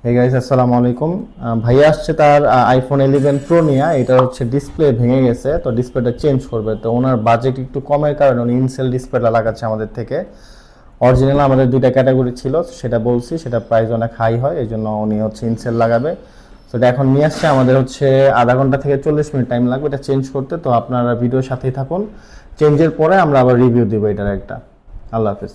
Hey guys, আসসালামু আলাইকুম। ভাইয়া আসছে তার আইফোন 11 প্রো নিয়ে। এটা হচ্ছে ডিসপ্লে ভেঙে গেছে, তো ডিসপ্লেটা চেঞ্জ করবে। তো ওনার বাজেট একটু কমের কারণে উনি ইনসেল ডিসপ্লেটা লাগাচ্ছে আমাদের থেকে। অরিজিনাল আমাদের দুইটা ক্যাটাগরি ছিল, সেটা বলছি, সেটা প্রাইস অনেক হাই হয়, এই জন্য উনি হচ্ছে ইনসেল লাগাবে। তো এটা এখন নিয়ে আসছে, আমাদের হচ্ছে আধা ঘন্টা থেকে 40 মিনিট টাইম লাগবে এটা চেঞ্জ করতে। তো আপনারা ভিডিওর সাথেই থাকুন, চেঞ্জের পরে আমরা আবার রিভিউ দিব এটার একটা। আল্লাহ হাফেজ।